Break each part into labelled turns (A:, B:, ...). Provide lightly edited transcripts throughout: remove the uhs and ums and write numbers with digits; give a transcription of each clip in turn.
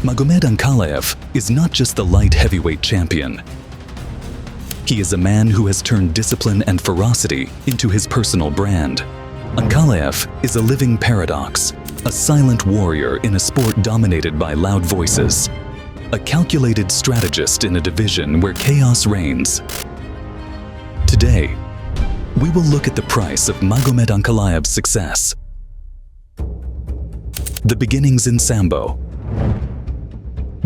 A: Magomed Ankalaev is not just the light heavyweight champion. He is a man who has turned discipline and ferocity into his personal brand. Ankalaev is a living paradox, a silent warrior in a sport dominated by loud voices, a calculated strategist in a division where chaos reigns. Today, we will look at the price of Magomed Ankalaev's success. The beginnings in sambo.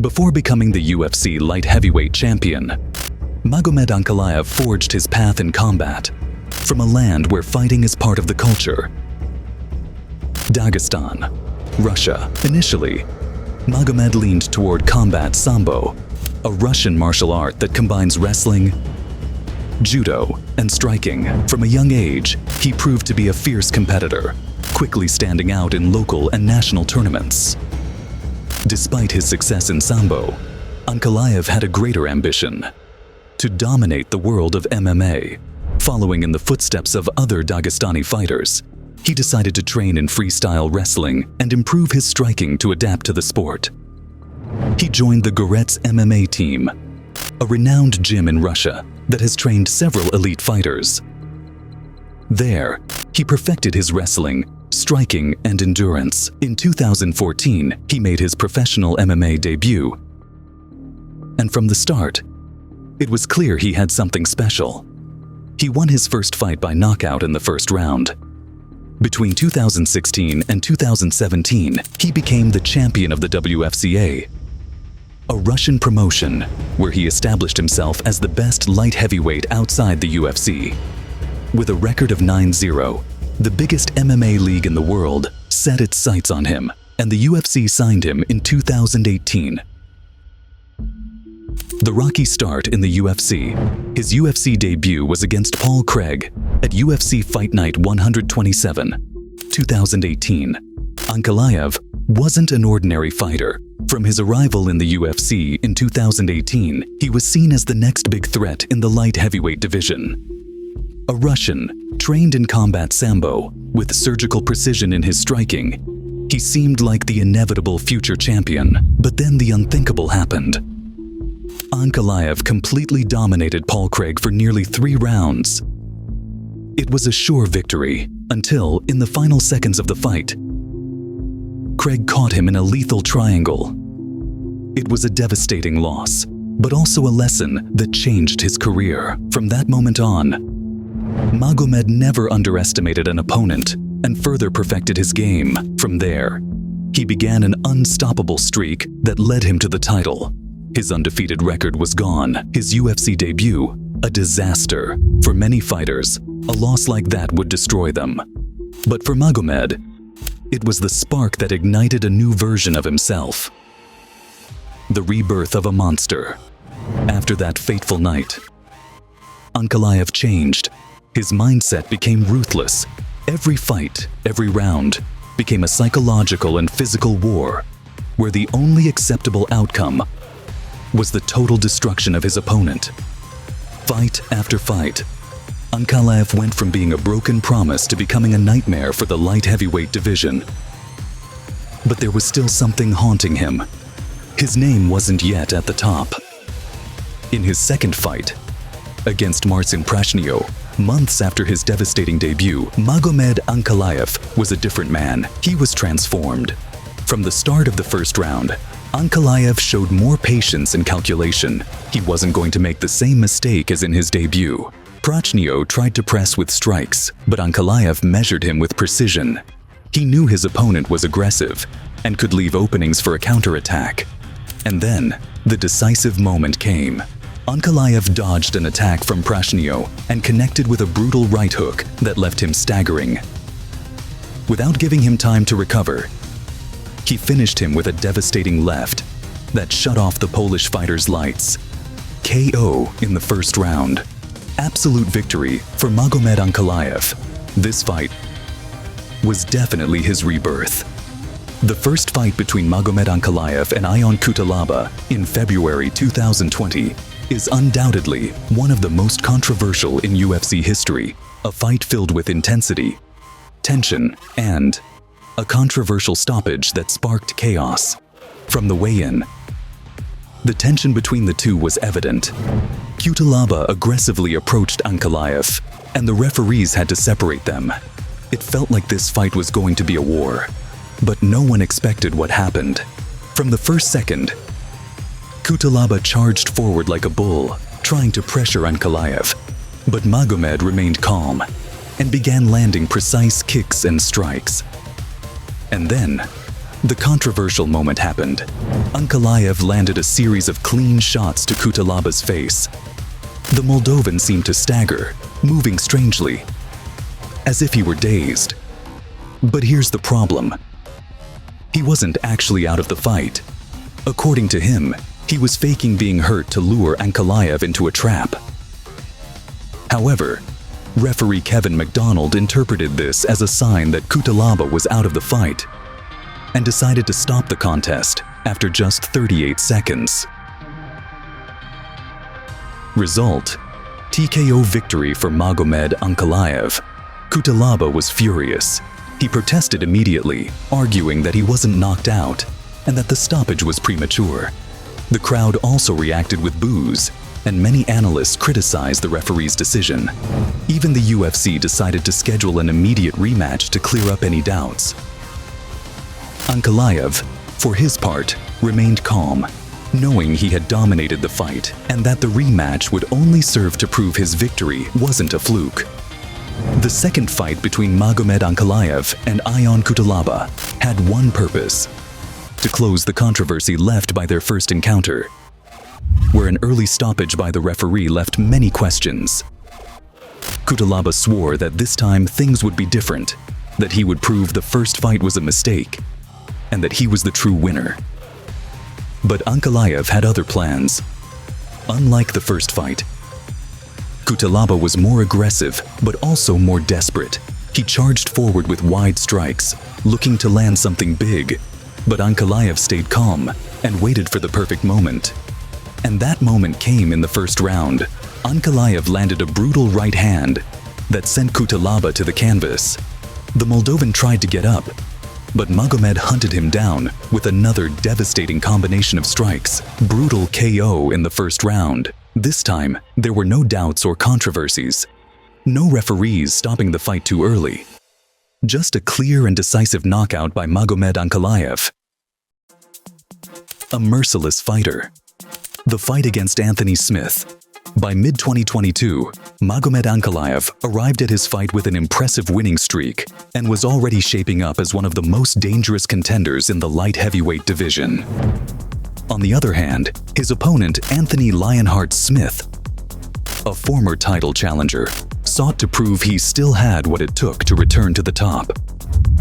A: Before becoming the UFC light heavyweight champion, Magomed Ankalaev forged his path in combat from a land where fighting is part of the culture. Dagestan, Russia. Initially, Magomed leaned toward combat sambo, a Russian martial art that combines wrestling, judo, and striking. From a young age, he proved to be a fierce competitor, quickly standing out in local and national tournaments. Despite his success in sambo, Ankalaev had a greater ambition: to dominate the world of MMA. Following in the footsteps of other Dagestani fighters, he decided to train in freestyle wrestling and improve his striking to adapt to the sport. He joined the Goretz MMA team, a renowned gym in Russia that has trained several elite fighters. There, he perfected his wrestling, striking, and endurance. In 2014, he made his professional MMA debut. And from the start, it was clear he had something special. He won his first fight by knockout in the first round. Between 2016 and 2017, he became the champion of the WFCA, a Russian promotion where he established himself as the best light heavyweight outside the UFC. With a record of 9-0, the biggest MMA league in the world set its sights on him, and the UFC signed him in 2018. The rocky start in the UFC. His UFC debut was against Paul Craig at UFC Fight Night 127, 2018. Ankalaev wasn't an ordinary fighter. From his arrival in the UFC in 2018, he was seen as the next big threat in the light heavyweight division. A Russian, trained in combat sambo, with surgical precision in his striking, he seemed like the inevitable future champion. But then the unthinkable happened. Ankalaev completely dominated Paul Craig for nearly 3 rounds. It was a sure victory until, in the final seconds of the fight, Craig caught him in a lethal triangle. It was a devastating loss, but also a lesson that changed his career. From that moment on, Magomed never underestimated an opponent and further perfected his game. From there, he began an unstoppable streak that led him to the title. His undefeated record was gone. His UFC debut, a disaster. For many fighters, a loss like that would destroy them. But for Magomed, it was the spark that ignited a new version of himself. The rebirth of a monster. After that fateful night, Ankalaev changed. His mindset became ruthless. Every fight, every round, became a psychological and physical war, where the only acceptable outcome was the total destruction of his opponent. Fight after fight, Ankalaev went from being a broken promise to becoming a nightmare for the light heavyweight division. But there was still something haunting him. His name wasn't yet at the top. In his second fight, against Marcin Prachnio, months after his devastating debut, Magomed Ankalaev was a different man. He was transformed. From the start of the first round, Ankalaev showed more patience and calculation. He wasn't going to make the same mistake as in his debut. Prachnio tried to press with strikes, but Ankalaev measured him with precision. He knew his opponent was aggressive and could leave openings for a counterattack. And then, the decisive moment came. Ankalaev dodged an attack from Prachnio and connected with a brutal right hook that left him staggering. Without giving him time to recover, he finished him with a devastating left that shut off the Polish fighter's lights. KO in the first round. Absolute victory for Magomed Ankalaev. This fight was definitely his rebirth. The first fight between Magomed Ankalaev and Ion Cutelaba in February 2020 is undoubtedly one of the most controversial in UFC history. A fight filled with intensity, tension, and a controversial stoppage that sparked chaos. From the weigh-in, the tension between the two was evident. Cutelaba aggressively approached Ankalaev, and the referees had to separate them. It felt like this fight was going to be a war, but no one expected what happened. From the first second, Cutelaba charged forward like a bull, trying to pressure Ankalaev, but Magomed remained calm and began landing precise kicks and strikes. And then, the controversial moment happened. Ankalaev landed a series of clean shots to Cutelaba's face. The Moldovan seemed to stagger, moving strangely, as if he were dazed. But here's the problem. He wasn't actually out of the fight. According to him, he was faking being hurt to lure Ankalaev into a trap. However, referee Kevin McDonald interpreted this as a sign that Cutelaba was out of the fight and decided to stop the contest after just 38 seconds. Result: TKO victory for Magomed Ankalaev. Cutelaba was furious. He protested immediately, arguing that he wasn't knocked out and that the stoppage was premature. The crowd also reacted with boos, and many analysts criticized the referee's decision. Even the UFC decided to schedule an immediate rematch to clear up any doubts. Ankalaev, for his part, remained calm, knowing he had dominated the fight and that the rematch would only serve to prove his victory wasn't a fluke. The second fight between Magomed Ankalaev and Ion Cutelaba had one purpose: to close the controversy left by their first encounter, where an early stoppage by the referee left many questions. Cutelaba swore that this time things would be different, that he would prove the first fight was a mistake, and that he was the true winner. But Ankalaev had other plans. Unlike the first fight, Cutelaba was more aggressive, but also more desperate. He charged forward with wide strikes, looking to land something big, but Ankalaev stayed calm and waited for the perfect moment. And that moment came in the first round. Ankalaev landed a brutal right hand that sent Cutelaba to the canvas. The Moldovan tried to get up, but Magomed hunted him down with another devastating combination of strikes. Brutal KO in the first round. This time, there were no doubts or controversies. No referees stopping the fight too early. Just a clear and decisive knockout by Magomed Ankalaev. A merciless fighter. The fight against Anthony Smith. By mid-2022, Magomed Ankalaev arrived at his fight with an impressive winning streak and was already shaping up as one of the most dangerous contenders in the light heavyweight division. On the other hand, his opponent, Anthony Lionheart Smith, a former title challenger, sought to prove he still had what it took to return to the top.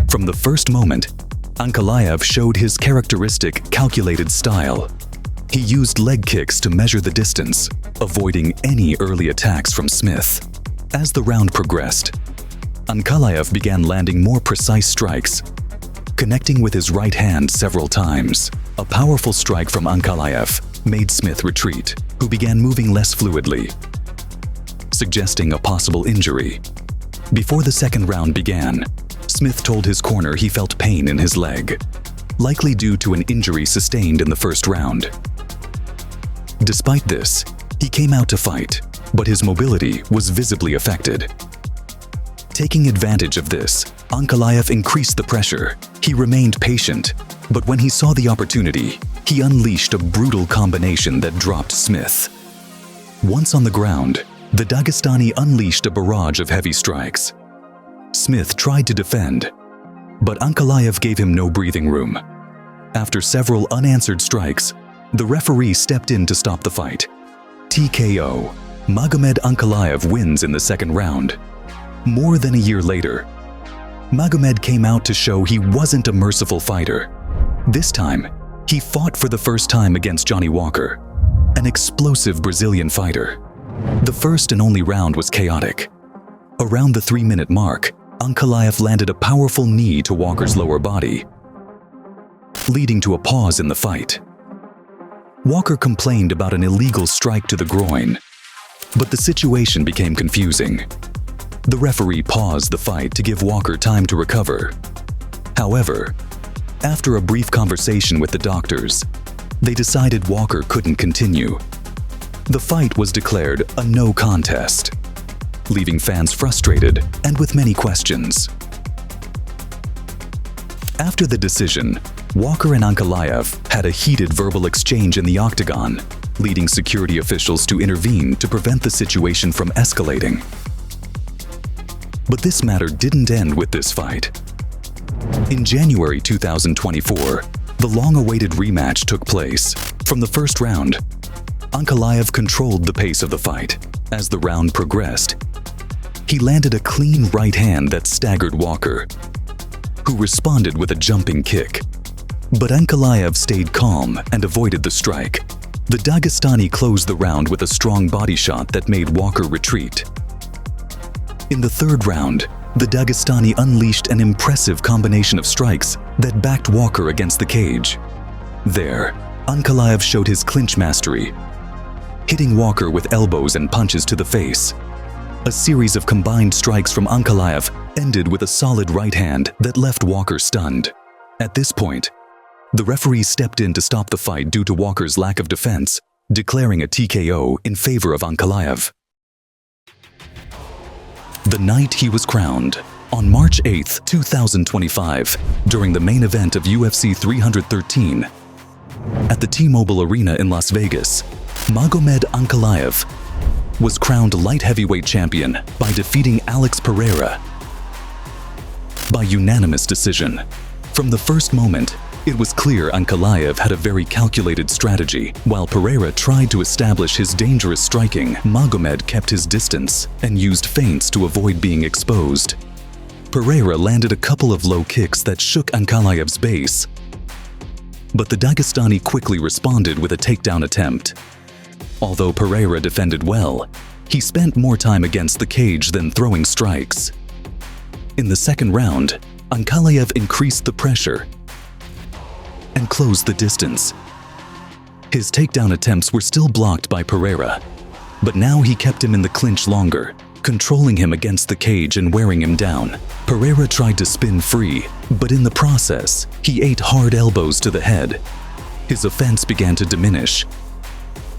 A: From the first moment, Ankalaev showed his characteristic, calculated style. He used leg kicks to measure the distance, avoiding any early attacks from Smith. As the round progressed, Ankalaev began landing more precise strikes, connecting with his right hand several times. A powerful strike from Ankalaev made Smith retreat, who began moving less fluidly, suggesting a possible injury. Before the second round began, Smith told his corner he felt pain in his leg, likely due to an injury sustained in the first round. Despite this, he came out to fight, but his mobility was visibly affected. Taking advantage of this, Ankalaev increased the pressure. He remained patient, but when he saw the opportunity, he unleashed a brutal combination that dropped Smith. Once on the ground, the Dagestani unleashed a barrage of heavy strikes. Smith tried to defend, but Ankalaev gave him no breathing room. After several unanswered strikes, the referee stepped in to stop the fight. TKO. Magomed Ankalaev wins in the second round. More than a year later, Magomed came out to show he wasn't a merciful fighter. This time, he fought for the first time against Johnny Walker, an explosive Brazilian fighter. The first and only round was chaotic. Around the 3-minute mark, Ankalaev landed a powerful knee to Walker's lower body, leading to a pause in the fight. Walker complained about an illegal strike to the groin, but the situation became confusing. The referee paused the fight to give Walker time to recover. However, After a brief conversation with the doctors, they decided Walker couldn't continue. The fight was declared a no contest, leaving fans frustrated and with many questions. After the decision, Walker and Ankalaev had a heated verbal exchange in the octagon, leading security officials to intervene to prevent the situation from escalating. But this matter didn't end with this fight. In January 2024, the long-awaited rematch took place. From the first round, Ankalaev controlled the pace of the fight. As the round progressed, he landed a clean right hand that staggered Walker, who responded with a jumping kick. But Ankalaev stayed calm and avoided the strike. The Dagestani closed the round with a strong body shot that made Walker retreat. In the third round, the Dagestani unleashed an impressive combination of strikes that backed Walker against the cage. There, Ankalaev showed his clinch mastery, hitting Walker with elbows and punches to the face. A series of combined strikes from Ankalaev ended with a solid right hand that left Walker stunned. At this point, the referee stepped in to stop the fight due to Walker's lack of defense, declaring a TKO in favor of Ankalaev. The night he was crowned, on March 8, 2025, during the main event of UFC 313, at the T-Mobile Arena in Las Vegas, Magomed Ankalaev was crowned light heavyweight champion by defeating Alex Pereira by unanimous decision. From the first moment, it was clear Ankalaev had a very calculated strategy. While Pereira tried to establish his dangerous striking, Magomed kept his distance and used feints to avoid being exposed. Pereira landed a couple of low kicks that shook Ankalaev's base, but the Dagestani quickly responded with a takedown attempt. Although Pereira defended well, he spent more time against the cage than throwing strikes. In the second round, Ankalaev increased the pressure and closed the distance. His takedown attempts were still blocked by Pereira, but now he kept him in the clinch longer, controlling him against the cage and wearing him down. Pereira tried to spin free, but in the process, he ate hard elbows to the head. His offense began to diminish,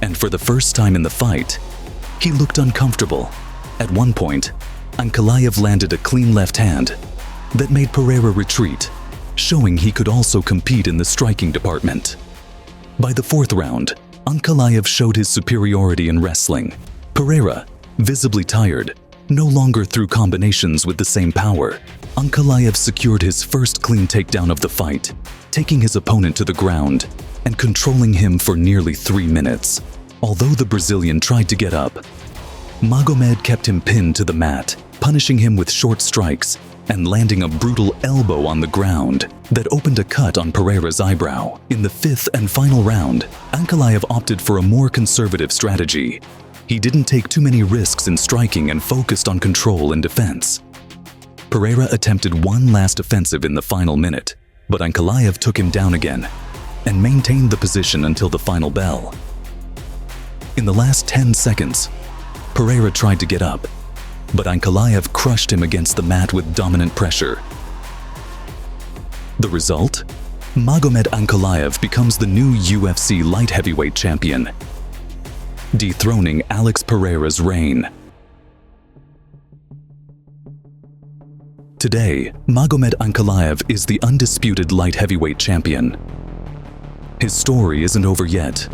A: and for the first time in the fight, he looked uncomfortable. At one point, Ankalaev landed a clean left hand that made Pereira retreat, showing he could also compete in the striking department. By the fourth round, Ankalaev showed his superiority in wrestling. Pereira, visibly tired, no longer threw combinations with the same power. Ankalaev secured his first clean takedown of the fight, taking his opponent to the ground and controlling him for nearly 3 minutes. Although the Brazilian tried to get up, Magomed kept him pinned to the mat, punishing him with short strikes and landing a brutal elbow on the ground that opened a cut on Pereira's eyebrow. In the fifth and final round, Ankalaev opted for a more conservative strategy. He didn't take too many risks in striking and focused on control and defense. Pereira attempted one last offensive in the final minute, but Ankalaev took him down again and maintained the position until the final bell. In the last 10 seconds, Pereira tried to get up, but Ankalaev crushed him against the mat with dominant pressure. The result? Magomed Ankalaev becomes the new UFC light heavyweight champion, dethroning Alex Pereira's reign. Today, Magomed Ankalaev is the undisputed light heavyweight champion. His story isn't over yet,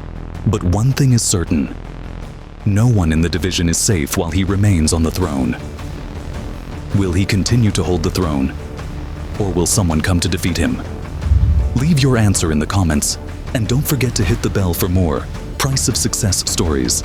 A: but one thing is certain: no one in the division is safe while he remains on the throne. Will he continue to hold the throne, or will someone come to defeat him? Leave your answer in the comments, and don't forget to hit the bell for more Price of Success stories.